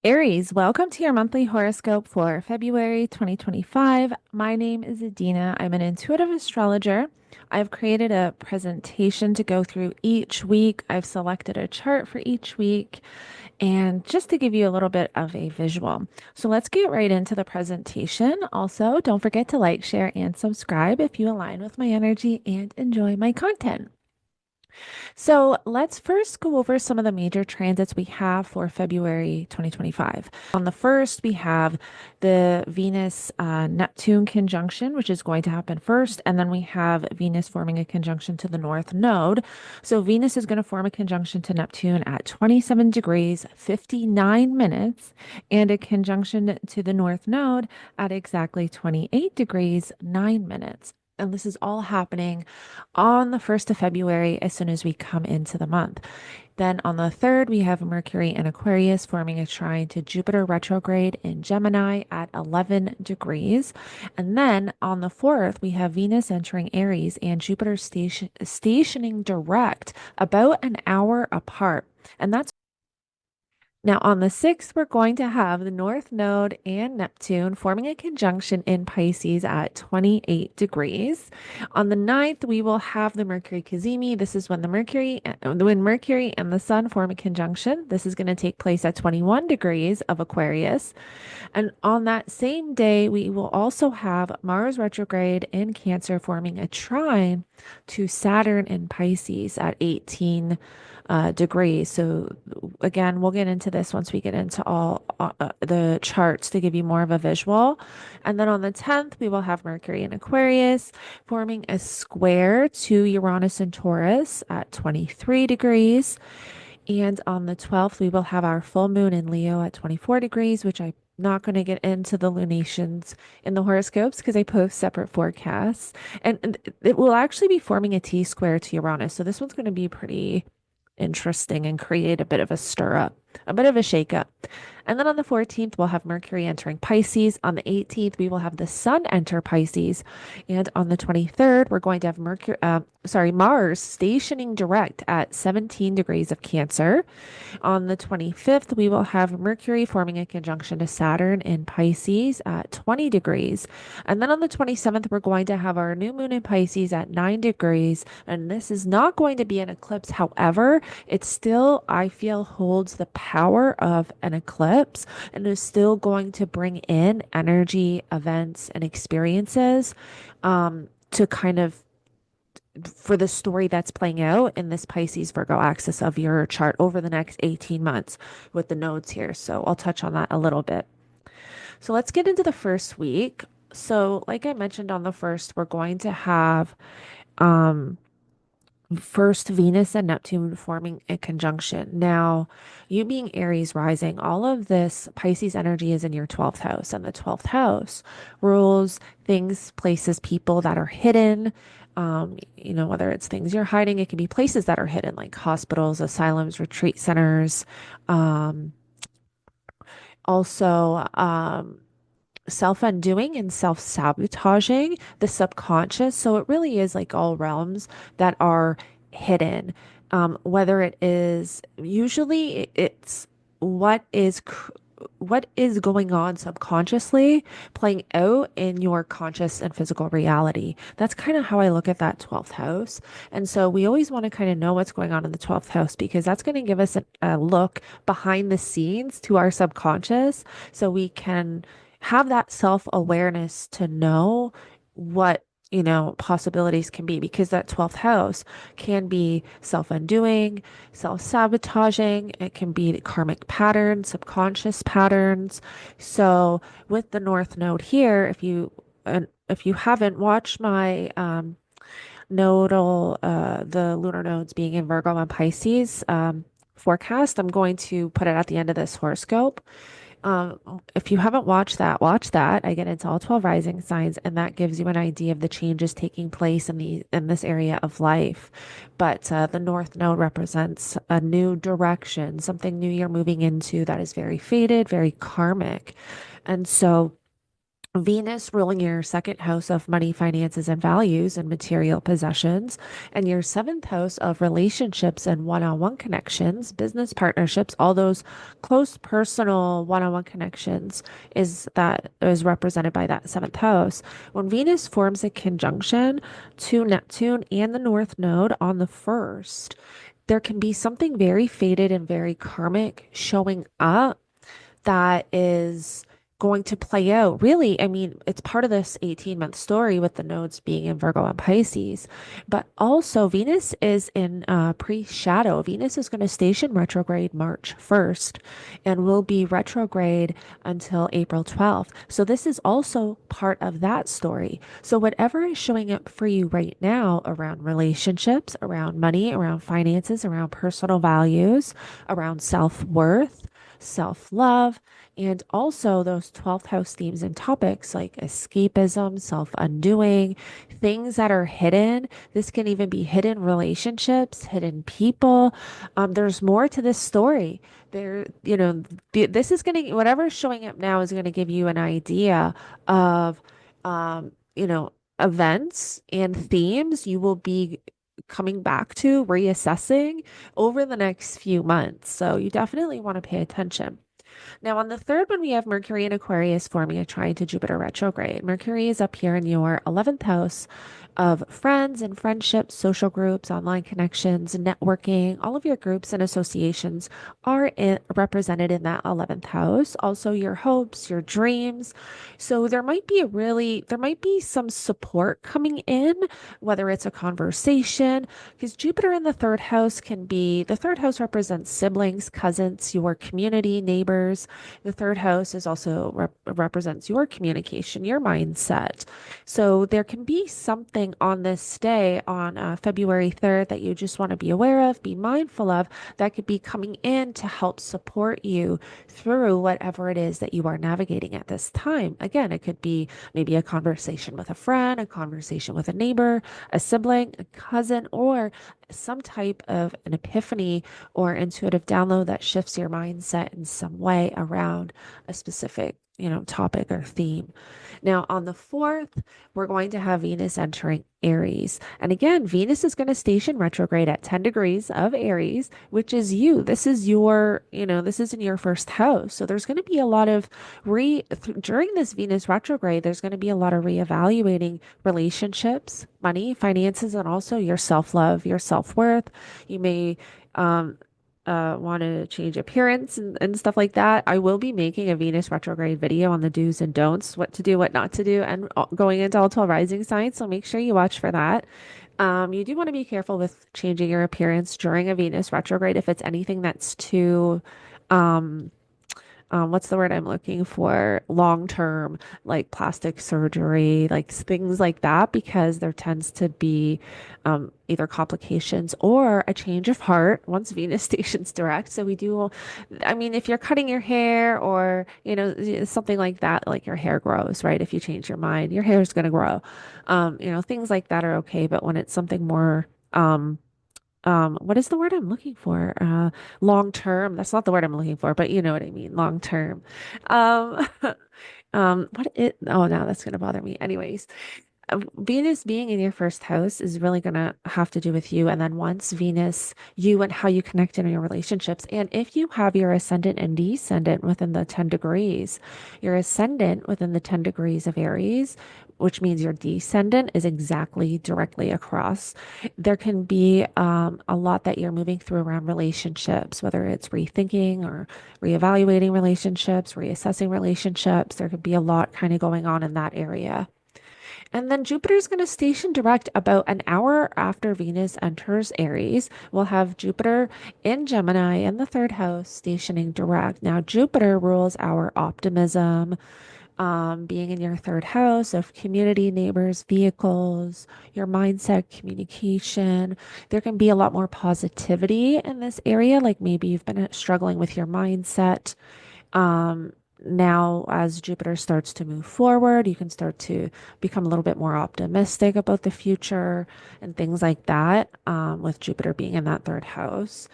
Aries, welcome to your monthly horoscope for February 2025. My name is Adeana. I'm an intuitive astrologer. I've created a presentation to go through each week. I've selected a chart for each week, and just to give you a little bit of a visual. So let's get right into the presentation. Also, don't forget to like, share, and subscribe if you align with my energy and enjoy my content. So let's first go over some of the major transits we have for February 2025. On the first, we have the Venus Neptune conjunction, which is going to happen first. And then we have Venus forming a conjunction to the North Node. So Venus is going to form a conjunction to Neptune at 27 degrees, 59 minutes, and a conjunction to the North Node at exactly 28 degrees, 9 minutes. And this is all happening on the 1st of February as soon as we come into the month. Then on the 3rd, we have Mercury in Aquarius forming a trine to Jupiter retrograde in Gemini at 11 degrees. And then on the 4th, we have Venus entering Aries and Jupiter stationing direct about an hour apart. And that's now, on the 6th, we're going to have the North Node and Neptune forming a conjunction in Pisces at 28 degrees. On the 9th, we will have the Mercury Cazimi. This is when when Mercury and the Sun form a conjunction. This is going to take place at 21 degrees of Aquarius. And on that same day, we will also have Mars retrograde in Cancer forming a trine to Saturn in Pisces at 18 degrees. So again, we'll get into this once we get into all the charts to give you more of a visual. And then on the 10th, we will have Mercury in Aquarius forming a square to Uranus and Taurus at 23 degrees. And on the 12th, we will have our full moon in Leo at 24 degrees, which I'm not going to get into the lunations in the horoscopes because I post separate forecasts. And it will actually be forming a T square to Uranus. So this one's going to be pretty interesting and create a bit of a stir up, a bit of a shake up. And then on the 14th, we'll have Mercury entering Pisces. On the 18th, we will have the Sun enter Pisces. And on the 23rd, we're going to have Mars stationing direct at 17 degrees of Cancer. On the 25th, we will have Mercury forming a conjunction to Saturn in Pisces at 20 degrees. And then on the 27th, we're going to have our new moon in Pisces at 9 degrees. And this is not going to be an eclipse. However, it still, I feel, holds the power of an eclipse and is still going to bring in energy, events, and experiences to kind of for the story that's playing out in this Pisces Virgo axis of your chart over the next 18 months with the nodes here. So I'll touch on that a little bit. So let's get into the first week. So, like I mentioned on the first, we're going to have um first Venus and Neptune forming a conjunction. Now, you being Aries rising, all of this Pisces energy is in your 12th house, and the 12th house rules things, places, people that are hidden. Whether it's things you're hiding, it can be places that are hidden, like hospitals, asylums, retreat centers. Um, also, self-undoing and self-sabotaging the subconscious. So it really is like all realms that are hidden. Whether it is usually it's what is what is going on subconsciously playing out in your conscious and physical reality. That's kind of how I look at that 12th house. And so we always want to kind of know what's going on in the 12th house because that's going to give us a look behind the scenes to our subconscious so we can have that self-awareness to know what possibilities can be because that 12th house can be self-undoing, self-sabotaging, it can be karmic patterns, subconscious patterns. So with the North Node here, if you haven't watched my nodal the lunar nodes being in Virgo and Pisces forecast, I'm going to put it at the end of this horoscope. If you haven't watched that, watch that. I get into all 12 rising signs, and that gives you an idea of the changes taking place in this area of life. But the North Node represents a new direction, something new you're moving into that is very fated, very karmic. And so Venus ruling your second house of money, finances, and values and material possessions, and your seventh house of relationships and one on one connections, business partnerships, all those close personal one on one connections is represented by that seventh house. When Venus forms a conjunction to Neptune and the North Node on the first, there can be something very fated and very karmic showing up that is going to play out. Really, I mean, it's part of this 18-month story with the nodes being in Virgo and Pisces, but also Venus is in pre-shadow. Venus is going to station retrograde March 1st and will be retrograde until April 12th. So this is also part of that story. So whatever is showing up for you right now around relationships, around money, around finances, around personal values, around self-worth, self love, and also those 12th house themes and topics like escapism, self undoing, things that are hidden. This can even be hidden relationships, hidden people. There's more to this story. This is going to, whatever's showing up now is going to give you an idea of, events and themes you will be coming back to, reassessing over the next few months. So you definitely want to pay attention. Now, on the third one, we have Mercury in Aquarius forming a trine to Jupiter retrograde. Mercury is up here in your 11th house of friends and friendships, social groups, online connections, networking. All of your groups and associations are represented in that 11th house. Also, your hopes, your dreams. So there might be some support coming in, whether it's a conversation, because Jupiter in the third house the third house represents siblings, cousins, your community, neighbors. The third house is also represents your communication, your mindset. So there can be something on this day on February 3rd that you just want to be aware of, be mindful of, that could be coming in to help support you through whatever it is that you are navigating at this time. Again, it could be maybe a conversation with a friend, a conversation with a neighbor, a sibling, a cousin, or some type of an epiphany or intuitive download that shifts your mindset in some way around a specific, topic or theme. Now, on the 4th, we're going to have Venus entering Aries. And again, Venus is going to station retrograde at 10 degrees of Aries, which is you. This is this is in your first house. So there's going to be a lot of during this Venus retrograde, there's going to be a lot of reevaluating relationships, money, finances, and also your self-love, your self-worth. You may um, want to change appearance and stuff like that. I will be making a Venus retrograde video on the do's and don'ts, what to do, what not to do, and going into all 12 rising signs. So make sure you watch for that. You do want to be careful with changing your appearance during a Venus retrograde if it's anything that's too, um, what's the word I'm looking for? Long term, like plastic surgery, like things like that, because there tends to be either complications or a change of heart once Venus stations direct. So I mean, if you're cutting your hair or, something like that, like your hair grows, right? If you change your mind, your hair is going to grow. Things like that are okay. But when it's something more, what is the word I'm looking for? Long term. That's not the word I'm looking for, but you know what I mean. Long term. Um, oh, now that's going to bother me. Anyways, Venus being in your first house is really going to have to do with you. And then once Venus, you and how you connect in your relationships. And if you have your ascendant and descendant within the 10 degrees, your ascendant within the 10 degrees of Aries, which means your descendant is exactly directly across. There can be a lot that you're moving through around relationships, whether it's rethinking or reevaluating relationships, reassessing relationships. There could be a lot kind of going on in that area. And then Jupiter is going to station direct about an hour after Venus enters Aries. We'll have Jupiter in Gemini in the third house stationing direct. Now, Jupiter rules our optimism, being in your third house of community, neighbors, vehicles, your mindset, communication. There can be a lot more positivity in this area. Like maybe you've been struggling with your mindset. Um, Now, as Jupiter starts to move forward, you can start to become a little bit more optimistic about the future and things like that, with Jupiter being in that third house.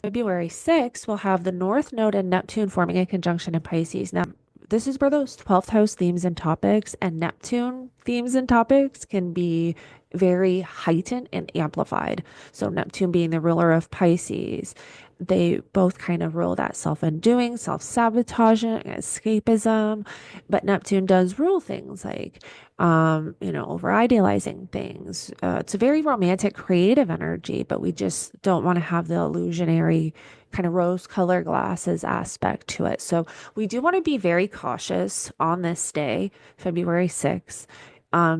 February 6th, we'll have the North Node and Neptune forming a conjunction in Pisces. Now, this is where those 12th house themes and topics and Neptune themes and topics can be very heightened and amplified. So, Neptune being the ruler of Pisces, they both kind of rule that self-undoing, self-sabotaging, escapism. But Neptune does rule things like, over idealizing things. It's a very romantic, creative energy, but we just don't want to have the illusionary kind of rose colored glasses aspect to it. So we do want to be very cautious on this day, February 6th,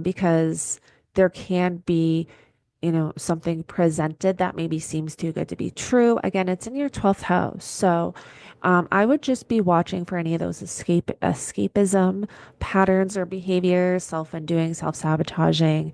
because there can be something presented that maybe seems too good to be true. Again, it's in your 12th house. So I would just be watching for any of those escapism patterns or behaviors, self-undoing, self-sabotaging,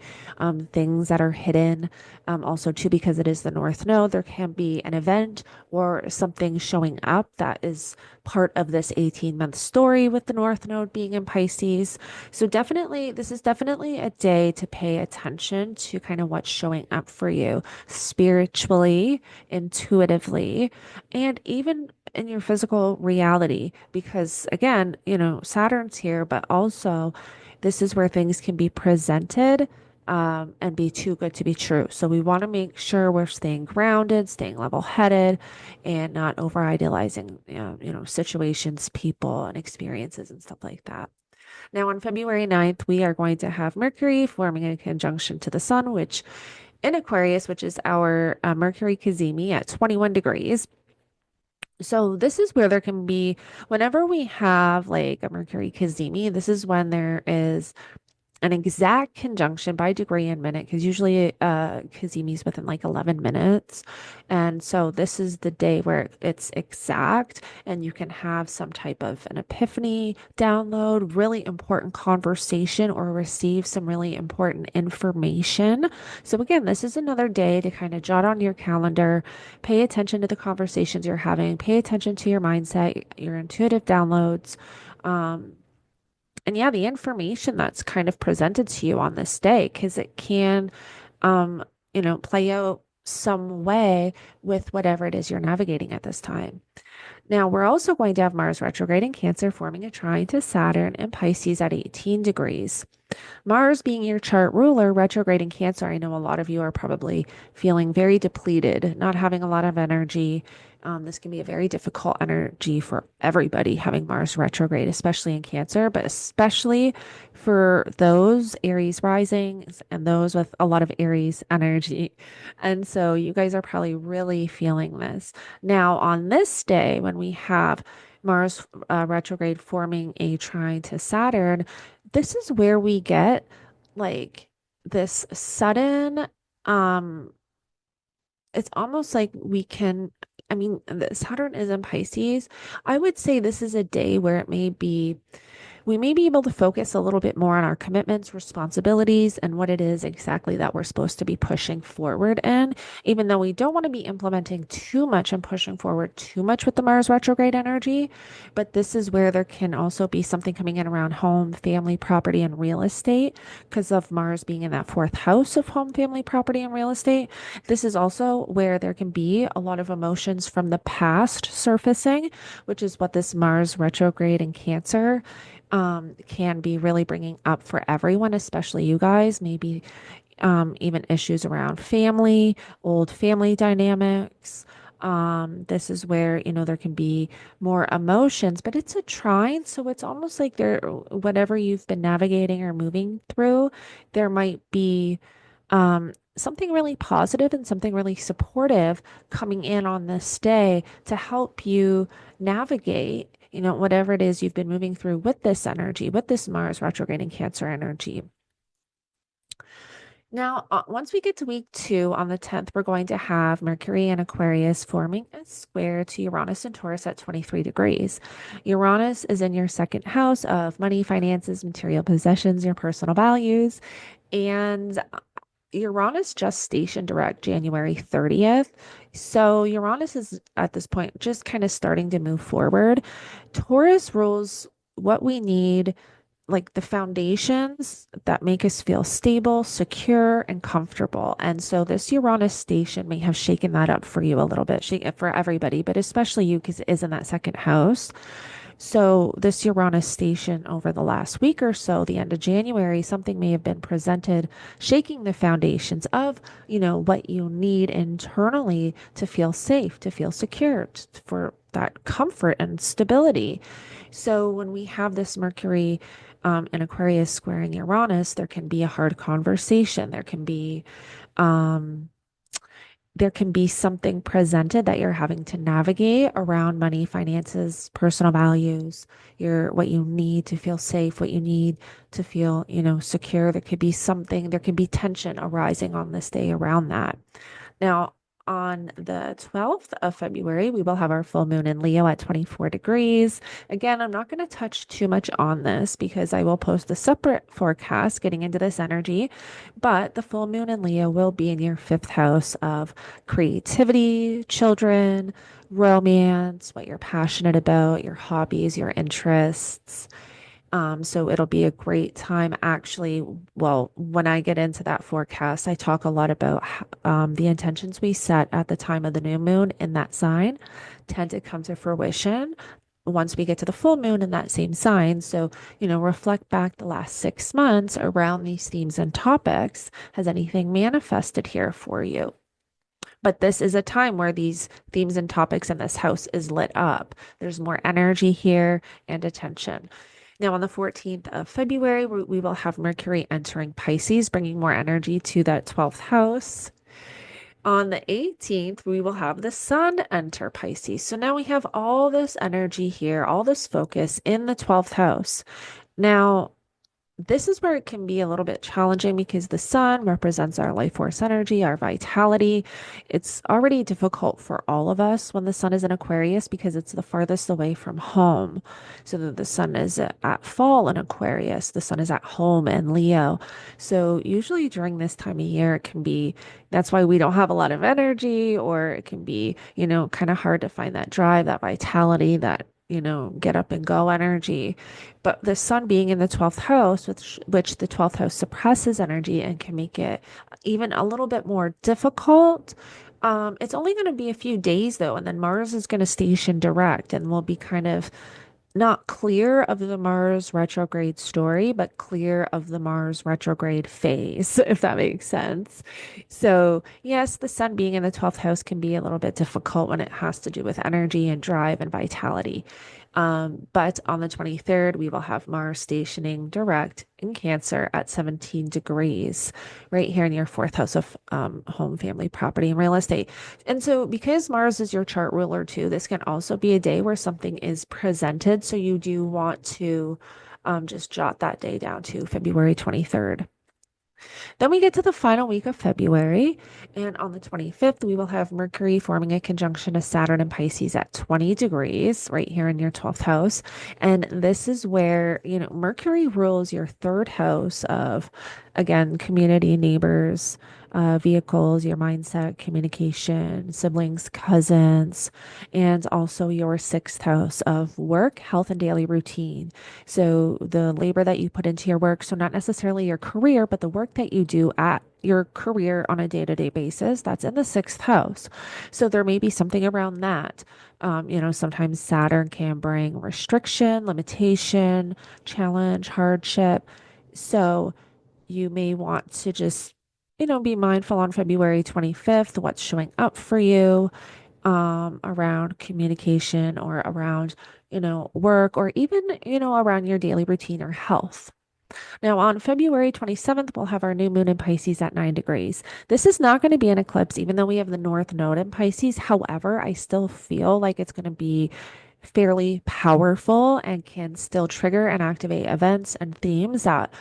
things that are hidden. Also, too, because it is the North Node, there can be an event or something showing up that is part of this 18-month story with the North Node being in Pisces. So definitely, this is definitely a day to pay attention to kind of what's showing up for you spiritually, intuitively, and even in your physical reality. Because again, Saturn's here, but also this is where things can be presented. And be too good to be true. So we want to make sure we're staying grounded, staying level-headed, and not over-idealizing, situations, people, and experiences and stuff like that. Now, on February 9th, we are going to have Mercury forming a conjunction to the Sun, which in Aquarius, which is our Mercury Cazimi at 21 degrees. So this is where there can be, whenever we have like a Mercury Cazimi, this is when there is an exact conjunction by degree and minute, because usually Kazimi's within like 11 minutes. And so this is the day where it's exact and you can have some type of an epiphany download, really important conversation, or receive some really important information. So again, this is another day to kind of jot on your calendar, pay attention to the conversations you're having, pay attention to your mindset, your intuitive downloads. And yeah, the information that's kind of presented to you on this day, because it can, um, play out some way with whatever it is you're navigating at this time. Now, we're also going to have Mars retrograde in Cancer, forming a trine to Saturn and Pisces at 18 degrees. Mars being your chart ruler, retrograde in Cancer, I know a lot of you are probably feeling very depleted, not having a lot of energy. This can be a very difficult energy for everybody having Mars retrograde, especially in Cancer, but especially for those Aries risings and those with a lot of Aries energy. And so you guys are probably really feeling this. Now, on this day, when we have Mars retrograde forming a trine to Saturn, this is where we get like this sudden, um, it's almost like we can, I mean, the Saturn is in Pisces. I would say this is a day where we may be able to focus a little bit more on our commitments, responsibilities, and what it is exactly that we're supposed to be pushing forward in, even though we don't want to be implementing too much and pushing forward too much with the Mars retrograde energy. But this is where there can also be something coming in around home, family, property, and real estate because of Mars being in that fourth house of home, family, property, and real estate. This is also where there can be a lot of emotions from the past surfacing, which is what this Mars retrograde in Cancer can be really bringing up for everyone, especially you guys, maybe even issues around family, old family dynamics. This is where, there can be more emotions, but it's a trine. So it's almost like whatever you've been navigating or moving through, there might be something really positive and something really supportive coming in on this day to help you navigate, whatever it is you've been moving through with this energy, with this Mars retrograding Cancer energy. Now, once we get to week 2 on the 10th, we're going to have Mercury and Aquarius forming a square to Uranus and Taurus at 23 degrees. Uranus is in your second house of money, finances, material possessions, your personal values. And Uranus just stationed direct January 30th. So Uranus is at this point just kind of starting to move forward. Taurus rules what we need, like the foundations that make us feel stable, secure, and comfortable. And so this Uranus station may have shaken that up for you a little bit, shake it for everybody, but especially you because it is in that second house. So, this Uranus station over the last week or so, the end of January, something may have been presented, shaking the foundations of, what you need internally to feel safe, to feel secure, for that comfort and stability. So, when we have this Mercury in Aquarius squaring Uranus, there can be a hard conversation. Um, there can be something presented that you're having to navigate around money, finances, personal values, what you need to feel safe, what you need to feel, secure. There could be tension arising on this day around that. Now, on the 12th of February, we will have our full moon in Leo at 24 degrees. Again, I'm not going to touch too much on this because I will post a separate forecast getting into this energy. But the full moon in Leo will be in your fifth house of creativity, children, romance, what you're passionate about, your hobbies, your interests. So it'll be a great time actually. Well, when I get into that forecast, I talk a lot about the intentions we set at the time of the new moon in that sign tend to come to fruition once we get to the full moon in that same sign. So, reflect back the last 6 months around these themes and topics. Has anything manifested here for you? But this is a time where these themes and topics in this house is lit up. There's more energy here and attention. Now, on the 14th of February, we will have Mercury entering Pisces, bringing more energy to that 12th house. On the 18th, we will have the Sun enter Pisces. So now we have all this energy here, all this focus in the 12th house. Now, this is where it can be a little bit challenging because the sun represents our life force energy, our vitality. It's already difficult for all of us when the sun is in Aquarius because it's the farthest away from home. So that the sun is at fall in Aquarius, the sun is at home in Leo. So usually during this time of year, that's why we don't have a lot of energy, or it can be, kind of hard to find that drive, that vitality, that get up and go energy. But the sun being in the 12th house, which the 12th house suppresses energy and can make it even a little bit more difficult. It's only going to be a few days though, and then Mars is going to station direct and will be kind of not clear of the Mars retrograde story, but clear of the Mars retrograde phase, if that makes sense. So, yes, the sun being in the 12th house can be a little bit difficult when it has to do with energy and drive and vitality. But on the 23rd, we will have Mars stationing direct in Cancer at 17 degrees, right here in your fourth house of home, family, property, and real estate. And so, because Mars is your chart ruler too, this can also be a day where something is presented. So, you do want to just jot that day down to February 23rd. Then we get to the final week of February, and on the 25th, we will have Mercury forming a conjunction to Saturn and Pisces at 20 degrees, right here in your 12th house. And this is where, Mercury rules your third house of, again, community, neighbors, vehicles, your mindset, communication, siblings, cousins, and also your sixth house of work, health, and daily routine. So the labor that you put into your work, so not necessarily your career, but the work that you do at your career on a day-to-day basis, that's in the sixth house. So there may be something around that. Sometimes Saturn can bring restriction, limitation, challenge, hardship. So you may want to just, be mindful on February 25th, what's showing up for you around communication or around, work, or even, around your daily routine or health. Now, on February 27th, we'll have our new moon in Pisces at 9 degrees. This is not going to be an eclipse, even though we have the North Node in Pisces. However, I still feel like it's going to be fairly powerful and can still trigger and activate events and themes that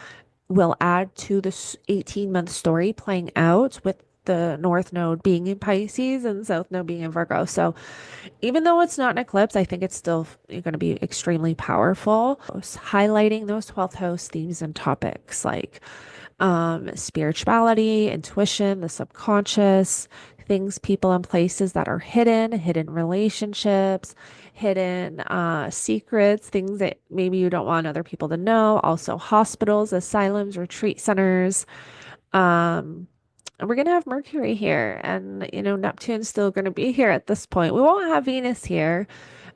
will add to this 18-month story playing out with the North Node being in Pisces and South Node being in Virgo. So even though it's not an eclipse, I think it's still going to be extremely powerful, highlighting those 12th house themes and topics like spirituality, intuition, the subconscious, things, people, and places that are hidden relationships, hidden secrets, things that maybe you don't want other people to know. Also, hospitals, asylums, retreat centers. And we're going to have Mercury here, and Neptune's still going to be here at this point. We won't have Venus here,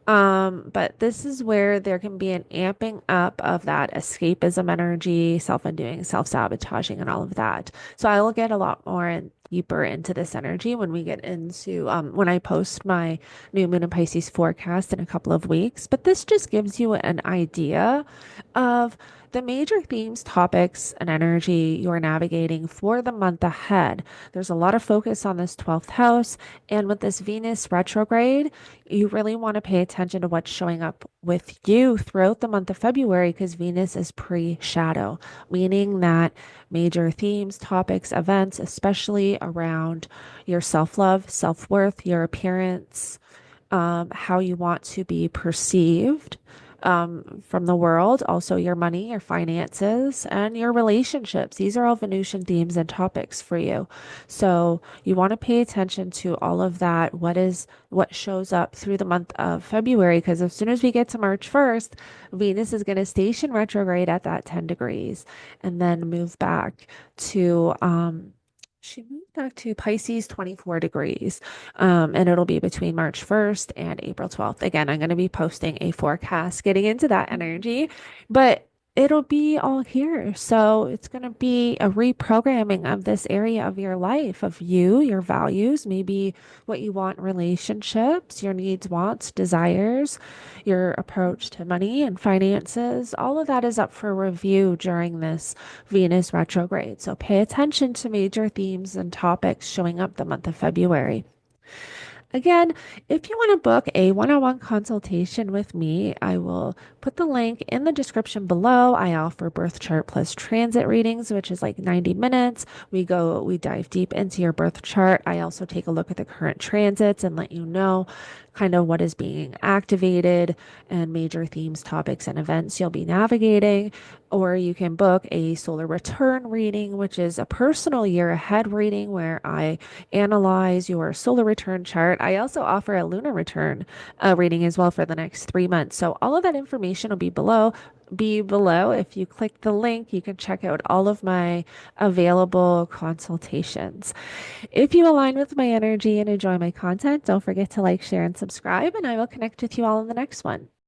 But this is where there can be an amping up of that escapism energy, self-undoing, self-sabotaging, and all of that. So I will get a lot more and deeper into this energy when we get into when I post my new moon and Pisces forecast in a couple of weeks. But this just gives you an idea of the major themes, topics, and energy you're navigating for the month ahead. There's a lot of focus on this 12th house, and with this Venus retrograde, you really want to pay attention to what's showing up with you throughout the month of February because Venus is pre-shadow, meaning that major themes, topics, events, especially around your self-love, self-worth, your appearance, how you want to be perceived from the world, also your money, your finances, and your relationships. These are all Venusian themes and topics for you. So you want to pay attention to all of that. What shows up through the month of February? Because as soon as we get to March 1st, Venus is going to station retrograde at that 10 degrees and then move back to she moved back to Pisces 24 degrees. And it'll be between March 1st and April 12th. Again, I'm going to be posting a forecast getting into that energy, but it'll be all here. So it's going to be a reprogramming of this area of your life, of you, your values, maybe what you want in relationships, your needs, wants, desires, your approach to money and finances. All of that is up for review during this Venus retrograde. So pay attention to major themes and topics showing up the month of February. Again, if you want to book a one-on-one consultation with me, I will put the link in the description below. I offer birth chart plus transit readings, which is like 90 minutes. We dive deep into your birth chart. I also take a look at the current transits and let you know kind of what is being activated and major themes, topics, and events you'll be navigating. Or you can book a solar return reading, which is a personal year ahead reading where I analyze your solar return chart. I also offer a lunar return reading as well for the next 3 months. So all of that information will be below. If you click the link, you can check out all of my available consultations. If you align with my energy and enjoy my content, don't forget to like, share, and subscribe, and I will connect with you all in the next one.